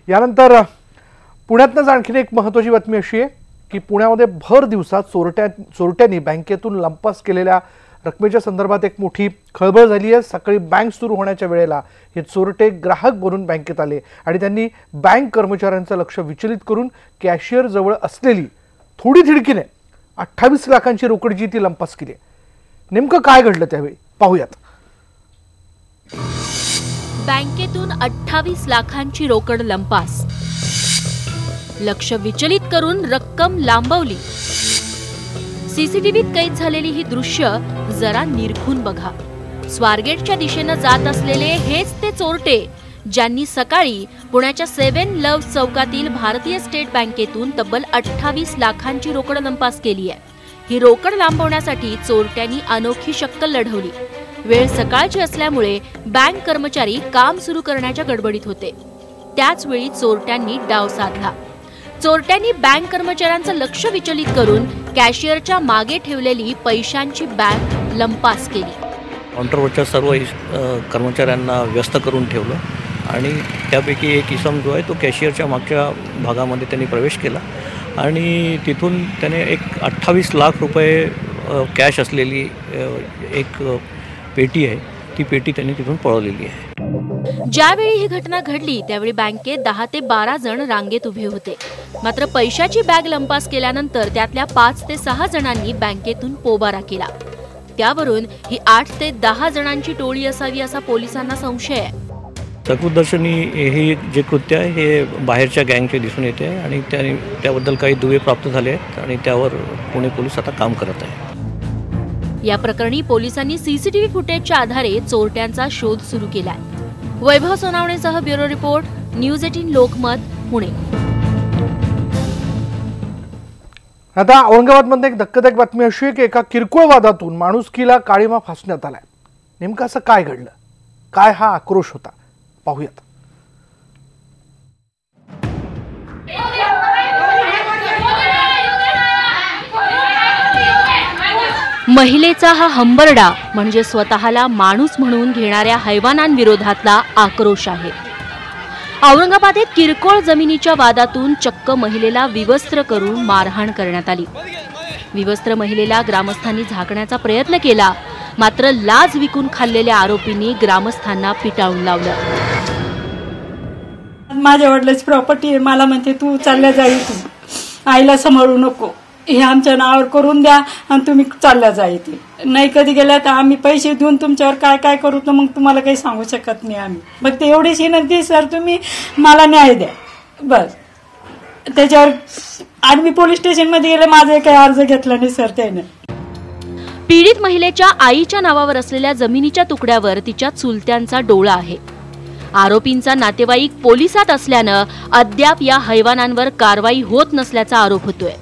यानंतर पुण्यातच आणखी एक महत्त्वाची बातमी अशी आहे की पुण्यामध्ये भर दिवसात चोरट्यांनी बँकेतून लंपास केलेल्या रकमेच्या संदर्भात एक मोठी खळबळ झाली आहे। सकाळी बँक सुरू होण्याच्या वेळेला हे चोरटे ग्राहक बनून बँकेत आले आणि त्यांनी बँक कर्मचाऱ्यांचं लक्ष विचलित करून कॅशियर जवळ असलेली थोडी थिडकीने 28 लाखांची रोकड जी ती लंपास केली। नेमकं काय घडलं त्यावेळी पाहूयात। बँकेतून 28 लाखांची रोकड लंपास, लक्ष विचलित करून रक्कम लांबवली। सीसीटीव्हीत कैद झालेली ही दृश्य जरा निरखून बघा। स्वारगेटच्या दिशेने जात असलेले हेच ते चोरटे ज्यांनी सकाळी पुण्याच्या 7 लव्ह चौकातील भारतीय स्टेट बँकेतून तब्बल 28 लाखांची रोकड लंपास केली आहे। ही रोकड लांबवण्यासाठी चोरट्यांनी अनोखी शक्कल लढवली। वेळ सकाळची असल्यामुळे बँक कर्मचारी काम सुरू करण्याच्या गडबडीत होते। त्याच वेळी चोरट्यांनी डाव साधला। चोरट्यांनी बँक कर्मचाऱ्यांचं लक्ष विचलित करून कॅशियरच्या मागे ठेवलेली पैशांची बॅग लंपास केली। काउंटरवरच्या सर्व कर्मचाऱ्यांना व्यस्त करून ठेवलं आणि त्यापैकी एक इसम जो आहे तो कॅशियरच्या मागच्या भागामध्ये त्यांनी प्रवेश केला आणि तिथून त्याने एक 28 लाख रुपये कॅश असलेली एक पेटी आहे, ती पेटी त्यांनी तिथून पळवलेली आहे। ज्यावेळी ही घटना घडली त्यावेळी बँकेत 10 ते 12 जण रांगेत उभे होते। मात्र पैशाची बॅग लंपास केल्यानंतर त्यातल्या 5 ते 6 जणांनी बँकेतून पोबारा केला। त्यावरून ही 8 ते 10 जणांची टोळी असावी असा पोलिसांना संशय आहे। चकूदर्शनी हे जे कृत्य आहे हे बाहेरच्या गँगचे दिसून येते आणि त्याबद्दल काही दुवे प्राप्त झाले आहेत आणि त्यावर पुणे पोलीस आता काम करत आहे। या प्रकरणी पोलिसांनी सीसीटीव्ही फुटेजच्या आधारे चोरट्यांचा शोध सुरू केलाय। वैभव सोनावणेसह bureau report, news 18 Lokmat, Pune. आता औरंगाबादमध्ये एक धक्कादायक बातमी अशी आहे की एका किरकोळ वादातून माणुसकीला काळीमा फासण्यात आलाय। नेमकं असं काय घडलं, काय हा आक्रोश होता, पाहूयात। महिलेचा हा हंबरडा म्हणजे स्वतःला माणूस म्हणून घेणाऱ्या हैवानांविरोधातला आक्रोश आहे। औरंगाबादेत किरकोळ जमिनीच्या वादातून चक्क महिलेला विवस्त्र करून मारहाण करण्यात आली। विवस्त्र महिलेला ग्रामस्थांनी झाकण्याचा प्रयत्न केला, मात्र लाज विकून खाल्लेल्या आरोपींनी ग्रामस्थांना पिटाळून लावलं। माझ्या वडिलांची प्रॉपर्टी आहे, मला म्हणते तू चालल्या जा इथून, आईला सांभाळू नको, हे आमच्या नावावर करून द्या आणि तुम्ही चालल्या जा इथे। नाही कधी गेल्या तर आम्ही पैसे देऊन तुमच्यावर काय काय करू तर मग तुम्हाला काही सांगू शकत नाही आम्ही। मग ते एवढीच विनंती सर, तुम्ही मला न्याय द्या बस। त्याच्यावर आणि मी पोलीस स्टेशनमध्ये गेले, माझा काही अर्ज घेतला नाही सर त्याने। पीडित महिलेच्या आईच्या नावावर असलेल्या जमिनीच्या तुकड्यावर तिच्या चुलत्यांचा डोळा आहे। आरोपींचा नातेवाईक पोलिसात असल्यानं अद्याप या हैवानांवर कारवाई होत नसल्याचा आरोप होतोय।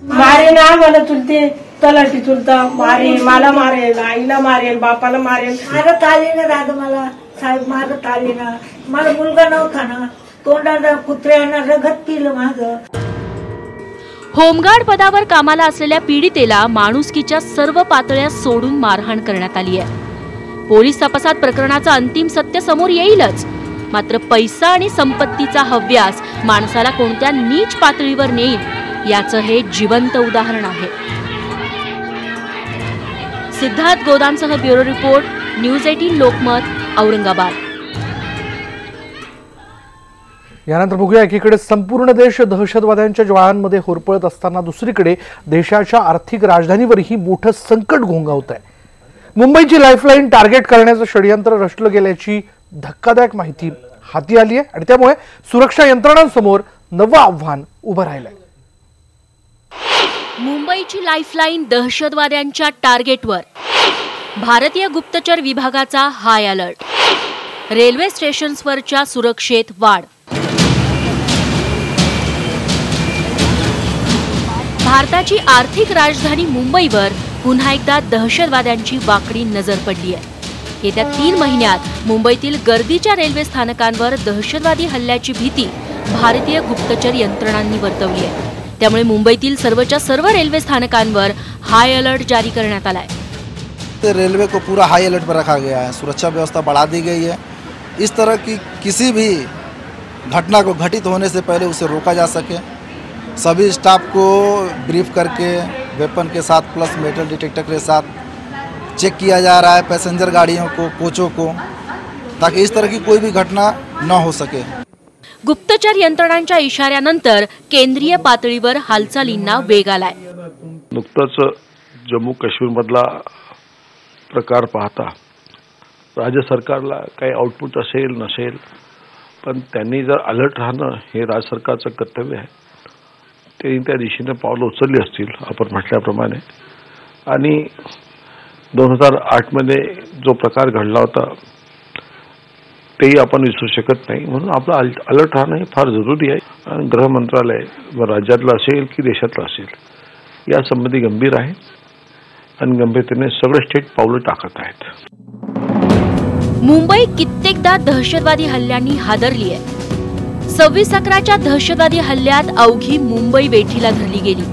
मारेल आम्हाला चुलते, तलाठी चुलता मारेल, मला मारेल, आईला मारेल, बापाला मारेल। मारत आले ना दादा, मला साहेब मारत आले ना, मला मुलगा नव्हता ना, तोंडाला कुत्र्यानं रगत पिलं माझं। होमगार्ड पदावर कामाला असलेल्या पीडितेला माणुसकीच्या सर्व पातळ्या सोडून मारहाण करण्यात आली आहे। पोलीस तपासात प्रकरणाचं अंतिम सत्य समोर येईलच, मात्र पैसा आणि संपत्तीचा हव्यास माणसाला कोणत्या नीच पातळीवर नेईल याचं हे जिवंत उदाहरण आहे। सिद्धार्थ गोदामसह bureau report, news 18 Lokmat, Aurangabad. यानंतर बघूया, एकीकडे संपूर्ण देश दहशतवाद्यांच्या ज्वाळांमध्ये होरपळत असताना दुसरीकडे देशाच्या आर्थिक राजधानीवरही मोठं संकट घोंगावत आहे। मुंबईची लाईफलाईन टार्गेट करण्याचं षडयंत्र रचलं गेल्याची धक्कादायक माहिती हाती आली आहे आणि त्यामुळे सुरक्षा यंत्रणांसमोर नवं आव्हान उभं राहिलंय। मुंबईची लाईफलाईन दहशतवाद्यांच्या टार्गेटवर, भारतीय गुप्तचर विभागाचा हाय अलर्ट, रेल्वे स्टेशन्सवरच्या सुरक्षेत वाढ। भारताची आर्थिक राजधानी मुंबईवर पुन्हा एकदा दहशतवाद्यांची वाकडी नजर पडली आहे। येत्या 3 महिन्यात मुंबईतील गर्दीच्या रेल्वे स्थानकांवर दहशतवादी हल्ल्याची भीती भारतीय गुप्तचर यंत्रणांनी वर्तवली आहे। त्यामुळे मुंबईतील सर्वच्या सर्व रेल्वे स्थानकांवर हाई अलर्ट जारी करण्यात आला है। रेलवे को पूरा हाई अलर्ट पर रखा गया है, सुरक्षा व्यवस्था बढ़ा दी गई है। इस तरह की किसी भी घटना को घटित होने से पहले उसे रोका जा सके। सभी स्टाफ को ब्रीफ करके वेपन के साथ प्लस मेटल डिटेक्टर के साथ चेक किया जा रहा है पैसेंजर गाड़ियों को, कोचों को, ताकि इस तरह की कोई भी घटना न हो सके। गुप्तचर यंत्रणांच्या इशाऱ्यानंतर केंद्रीय पातळीवर हालचालींना वेग आलाय। नुकताच जम्मू काश्मीरमधला प्रकार पाहता राज्य सरकारला काही आउटपुट असेल नसेल, पण त्यांनी जर अलर्ट राहणं हे राज्य सरकारचं कर्तव्य आहे। त्यांनी त्या दिशेने पावलं उचलली असतील आपण म्हटल्याप्रमाणे। आणि 2008 मध्ये जो प्रकार घडला होता तेही आपण विसरू शकत नाही, म्हणून आपलं अलर्ट राहणं हे फार जरुरी आहे। आणि गृह मंत्रालय व राज्यातलं असेल की देशातलं असेल या संबंधी गंभीर आहे आणि गंभीरतेने सगळे स्टेट पावलं टाकत आहेत। मुंबई कित्येकदा दहशतवादी हल्ल्यांनी हादरली आहे। 26/11च्या दहशतवादी हल्ल्यात अवघी मुंबई वेठीला धरली गेली।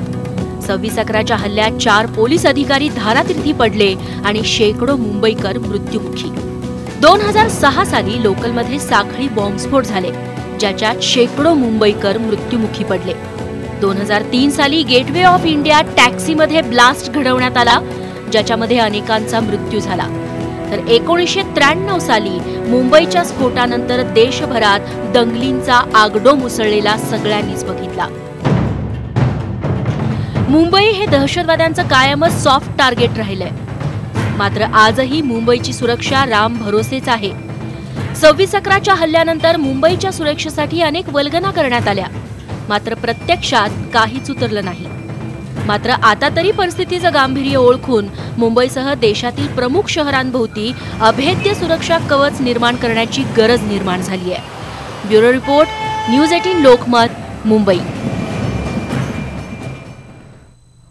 26/11च्या हल्ल्यात 4 पोलीस अधिकारी धारातीर्थी पडले आणि शेकडो मुंबईकर मृत्युमुखी। 2006 साली लोकलमध्ये साखळी बॉम्बस्फोट झाले, ज्याच्यात शेकडो मुंबईकर मृत्युमुखी पडले। 2003 साली गेटवे ऑफ इंडिया टॅक्सीमध्ये ब्लास्ट घडवण्यात आला, ज्याच्यामध्ये अनेकांचा मृत्यू झाला। तर 1993 साली मुंबईच्या स्फोटानंतर देशभरात दंगलींचा आगडोम उसळलेला सगळ्यांनीच बघितला। मुंबई हे दहशतवाद्यांचं कायमच सॉफ्ट टार्गेट राहिलंय। मात्र आजही मुंबईची सुरक्षा राम भरोसेच आहे। 26/11च्या हल्ल्यानंतर मुंबईच्या सुरक्षेसाठी अनेक वल्गना करण्यात आल्या, मात्र प्रत्यक्षात काहीच उतरलं नाही। मात्र आता तरी परिस्थितीचं गांभीर्य ओळखून मुंबईसह देशातील प्रमुख शहरांभोवती अभेद्य सुरक्षा कवच निर्माण करण्याची गरज निर्माण झाली आहे। Bureau report, news 18 Lokmat, Mumbai.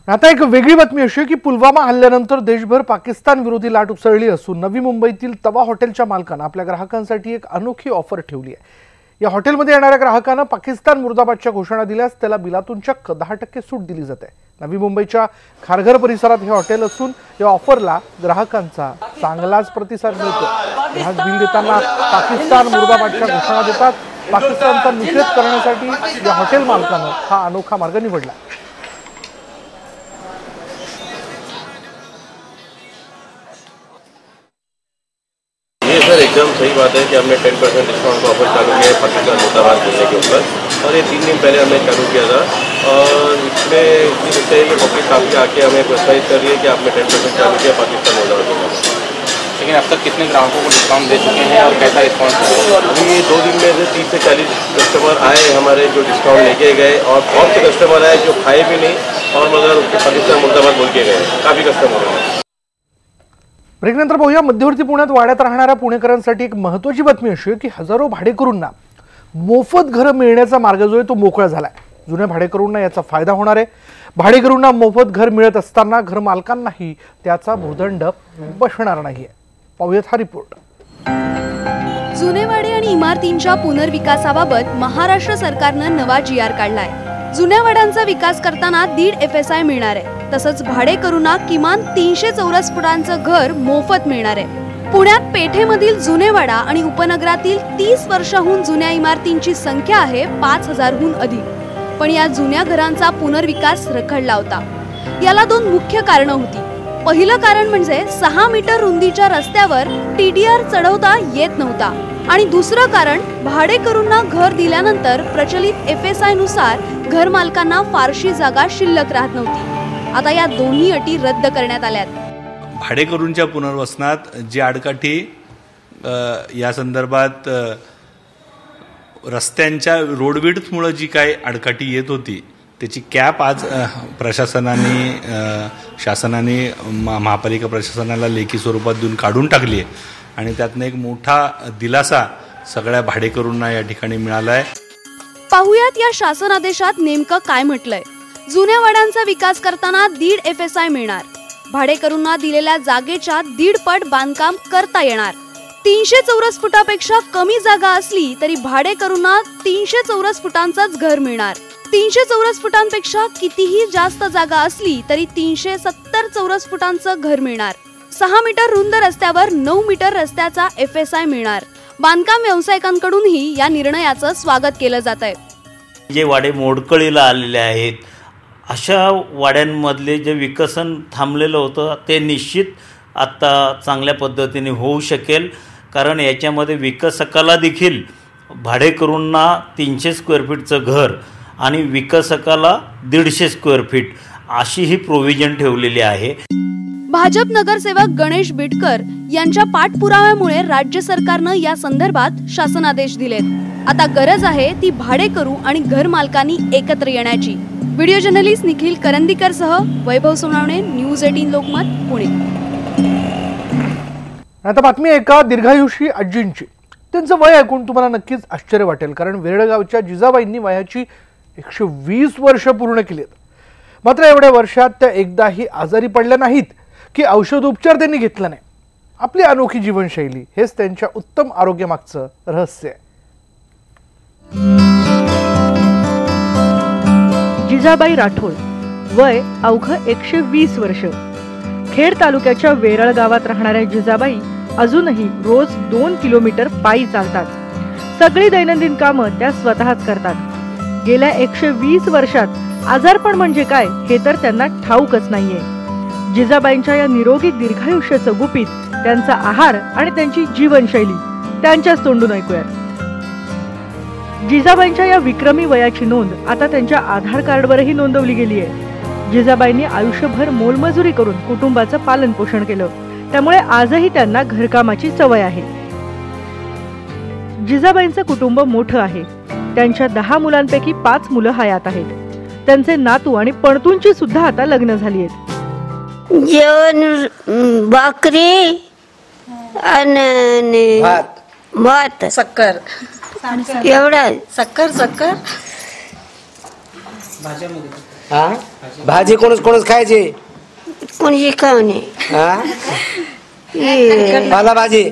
आता एक वेगळी बातमी अशी की पुलवामा हल्ल्यानंतर देशभर पाकिस्तान विरोधी लाट उसळली असून नवी मुंबईतील तवा हॉटेलच्या मालकानं आपल्या ग्राहकांसाठी एक अनोखी ऑफर ठेवली आहे। या हॉटेलमध्ये येणाऱ्या ग्राहकांना पाकिस्तान मुर्दाबादच्या घोषणा दिल्यास त्याला बिलातून चक्क 10% सूट दिली जाते। नवी मुंबईच्या खारघर परिसरात हे हॉटेल असून या ऑफरला ग्राहकांचा चांगलाच प्रतिसाद मिळतो। ग्राहक बिल देताना पाकिस्तान मुर्दाबादच्या घोषणा देतात। पाकिस्तानचा निषेध करण्यासाठी या हॉटेल मालकानं हा अनोखा मार्ग निवडला। सर एकदम सही बात है कि हमने 10% डिस्काउंट का ऑफर चालू किया है पाकिस्तान मुर्दाबाद बोलने के ऊपर, और ये 3 दिन पहले हमने चालू किया था। और इसमें ये पब्लिक काफ़ी आके हमें प्रोत्साहित कर रही है कि आपने 10% चालू किया पाकिस्तान मुर्दाबाद बोलने। लेकिन अब तक कितने ग्राहकों को डिस्काउंट दे चुके हैं और कैसा रिस्पॉन्स है? अभी ये 2 दिन में से 30 से 40 कस्टमर आए हमारे जो डिस्काउंट लेके गए, और बहुत से कस्टमर आए जो खाए भी नहीं और मगर पाकिस्तान मुर्दाबाद बोल के गए। काफ़ी कस्टमर हैं। ब्रेकनंतर पाहूया मध्यवर्ती पुण्यात वाड्यात राहणाऱ्या पुणेकरांसाठी एक महत्त्वाची बातमी अशी आहे की हजारो भाडेकरूंना मोफत घर मिळण्याचा मार्ग जो आहे तो मोकळा झालाय। जुन्या भाडेकरूंना याचा फायदा होणार आहे। भाडेकरूंना मोफत घर मिळत असताना घर मालकांनाही त्याचा भूदंड बसणार नाहीये। पाहूयात हा रिपोर्ट। जुने वाडे आणि इमारतींच्या पुनर्विकासाबाबत महाराष्ट्र सरकारनं नवा GR काढलाय। जुन्या वाड्यांचा विकास करताना 1.5 FSI मिळणार आहे। तसंच भाडेकरूंना किमान 300 चौरस फुटांचं घर मोफत मिळणार आहे। पुण्यात पेठेमधील जुनेवाडा आणि उपनगरातील 30 वर्षांहून जुन्या इमारतींची संख्या आहे 5000हून अधिक। पण या जुन्या घरांचा पुनर्विकास रखडला होता। याला 2 मुख्य कारणं होती। पहिलं कारण म्हणजे 6 मीटर रुंदीच्या रस्त्यावर TDR चढवता येत नव्हता, आणि दुसरं कारण भाडेकरूंना घर दिल्यानंतर प्रचलित FSI नुसार घर मालकांना फारशी जागा शिल्लक राहत नव्हती। आता या दोन्ही अटी रद्द करण्यात आल्यात। भाडेकरूंच्या पुनर्वसनात जी आडकाठी या संदर्भात रस्त्यांच्या रोडविड्थमुळे जी काही आडकाठी येत होती त्याची कॅप आज शासनाने महापालिका प्रशासनाला लेखी स्वरूपात देऊन काढून टाकली आहे, आणि त्यातनं एक मोठा दिलासा सगळ्या भाडेकरूंना या ठिकाणी मिळाला आहे। पाहुयात या शासन आदेशात नेमकं काय म्हटलंय। जुन्या वाड्यांचा विकास करताना 1.5 FSI मिळणार। भाडेकरूंना दिलेल्या जागेच्या 1.5 पट बांधकाम करता येणार। 300 चौरस फुटापेक्षा कमी जागा असली तरी भाडेकरूंना 300 चौरस फुटांचंच घर मिळणार। 300 चौरस फुटांपेक्षा कितीही जास्त जागा असली तरी 370 चौरस फुटांचं घर मिळणार। 6 मीटर रुंद रस्त्यावर 9 मीटर रस्त्याचा FSI मिळणार। बांधकाम व्यावसायिकांकडूनही या निर्णयाचं स्वागत केलं जात आहे. जे वाडे मोडकळीला आलेले आहेत अशा वाड्यांमधले जे विकसन थांबलेलं होतं ते निश्चित आत्ता चांगल्या पद्धतीने होऊ शकेल. कारण याच्यामध्ये विकसकाला देखील भाडेकरूंना 300 स्क्वेअर फीटचं घर आणि विकसकाला 150 स्क्वेअर फीट अशी ही प्रोव्हिजन ठेवलेली आहे. भाजप नगरसेवक गणेश बिटकर यांच्या पाठपुराव्यामुळे राज्य सरकारनं या संदर्भात शासनादेश दिलेत. आता गरज आहे ती भाडेकरू आणि घर मालकांनी एकत्र येण्याची. व्हिडिओ जर्नलिस्ट निखिल करंदीकर सह वैभव सोनावणे, न्यूज 18 लोकमत, पुणे. आता बातमी एका दीर्घायुषी आजींची. त्यांचं वय ऐकून तुम्हाला नक्कीच आश्चर्य वाटेल, कारण वेरळगावच्या जिजाबाईंनी वयाची 120 वर्ष पूर्ण केलीत. मात्र एवढ्या वर्षात त्या एकदाही आजारी पडल्या नाहीत की औषधोपचार त्यांनी घेतला नाही. आपली अनोखी जीवनशैली हेच त्यांच्या उत्तम आरोग्यामागचं रहस्य आहे. जिजाबाई राठोड, वय अवघं 120 वर्ष. खेड तालुक्याच्या वेरळ गावात राहणाऱ्या जिजाबाई अजूनही रोज 2 किलोमीटर पायी चालतात. सगळी दैनंदिन कामं त्या स्वतःच करतात. गेल्या 120 वर्षात आजारपण म्हणजे काय हे तर त्यांना ठाऊकच नाहीये. जिजाबाईंच्या या निरोगी दीर्घायुष्याचं गुपित त्यांचा आहार आणि त्यांची जीवनशैली त्यांच्याच तोंडून ऐकूयात. जिजाबाईंच्या या विक्रमी वयाची नोंद आता त्यांच्या आधार कार्डवरही नोंदवली गेली आहे. जिजाबाईंनी आयुष्यभर मोलमजुरी करून कुटुंबाचं पालन पोषण केलं, त्यामुळे आजही त्यांना घरकामाची सवय आहे. जिजाबाईंचं कुटुंब मोठं आहे. त्यांच्या 10 मुलांपैकी 5 मुलं हयात आहेत. त्यांचे नातू आणि पणतूंची सुद्धा आता लग्न झाली आहेत. जेवण भाकरी आणि भात शक्कर एवढा शक्कर भाजी कोणच खायची, कोणी खाऊ नये. पाला भाजी,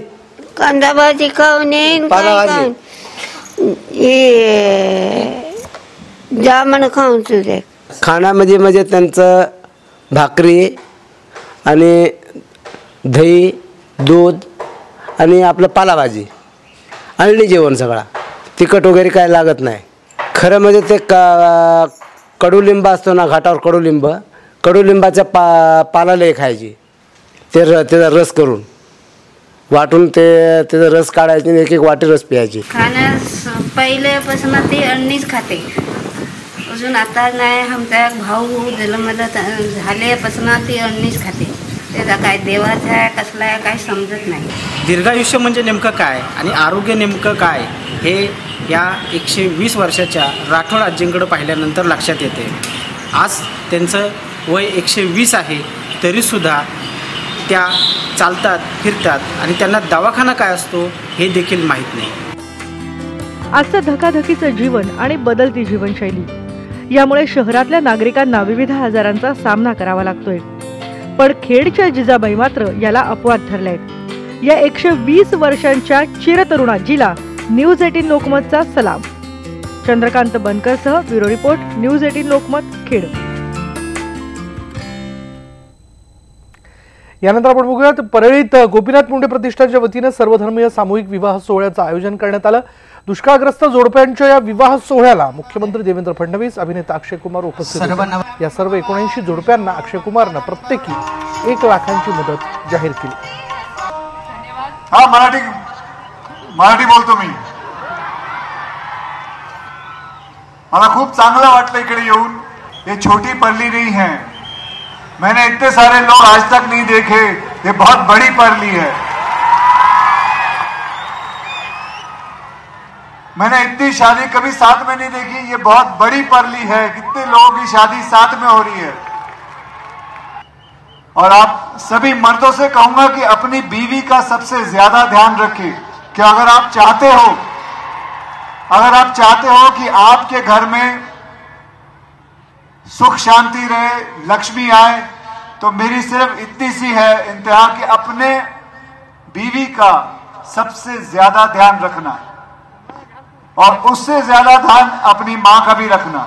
कांदा भाजी खाऊ नये, जामण खाऊन सुद्धा. खाण्यामध्ये म्हणजे त्यांचं भाकरी आणि दही, दूध आणि आपलं पालाभाजी, आणली जेवण सगळा. तिखट वगैरे काय लागत नाही. खरं म्हणजे ते कडुलिंब असतो ना, घाटावर कडुलिंबाच्या पाला लय खायची. त्याचा रस करून वाटून त्याचा रस काढायची, एक वाटी रस प्यायची. खाण्यास पहिल्यापासून ते अन्नीच खाते. अजून आता नाही, आमचा भाऊ झालं मला झाल्यापासून ती अन्नीच खाते. त्याचा काय देवाचा आहे कसला आहे काय समजत नाही. दीर्घायुष्य म्हणजे नेमकं काय आणि आरोग्य नेमकं काय हे या 120 वर्षाच्या राठोड आजींकडे पाहिल्यानंतर लक्षात येते. आज त्यांचं वय 120 आहे, तरीसुद्धा त्या चालतात, फिरतात आणि त्यांना दवाखाना काय असतो हे देखील माहीत नाही. आजचं धकाधकीचं जीवन आणि बदलती जीवनशैली यामुळे शहरातल्या नागरिकांना विविध आजारांचा सामना करावा लागतोय. पण खेडच्या जिजाबाई मात्र याला अपवाद ठरलेत. या 120 वर्षांच्या चिरतरुणाजीला न्यूज 18 लोकमतचा सलाम. चंद्रकांत बनकरसह bureau report, news 18 Lokmat, Khed. यानंतर आपण बघूयात, परळीत गोपीनाथ मुंडे प्रतिष्ठानच्या वतीने सर्वधर्मीय सामूहिक विवाह सोहळ्याचं आयोजन करण्यात आलं. दुष्काळग्रस्त जोडप्यांच्या या विवाह सोहळ्याला मुख्यमंत्री देवेंद्र फडणवीस, अभिनेता अक्षय कुमार उपस्थित होते. या सर्व 79 जोडप्यांना अक्षय कुमारनं प्रत्येकी 1 लाखांची मदत जाहीर केली. हा मराठी बोलतो मी. मला खूप चांगलं वाटलं इकडे येऊन. ये छोटी परली नहीं है, मैंने इतने सारे लोग आज तक नहीं देखे, ये बहुत बड़ी परली है. मैंने इतनी शादी कभी साथ में नहीं देखी, ये बहुत बड़ी परली है. कितने लोगों की शादी साथ में हो रही है. और आप सभी मर्दों से कहूंगा कि अपनी बीवी का सबसे ज्यादा ध्यान रखें. कि अगर आप चाहते हो कि आपके घर में सुख शांति रहे, लक्ष्मी आए, तो मेरी सिर्फ इतनी सी है इंतहा कि अपने बीवी का सबसे ज्यादा ध्यान रखना और उससे ज्यादा ध्यान अपनी मां का भी रखना.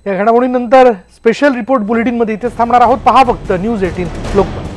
या घडामोडीनंतर स्पेशल रिपोर्ट बुलेटिन मध्ये इथेच थांबणार आहोत. पहा फक्त न्यूज 18 लोकमत.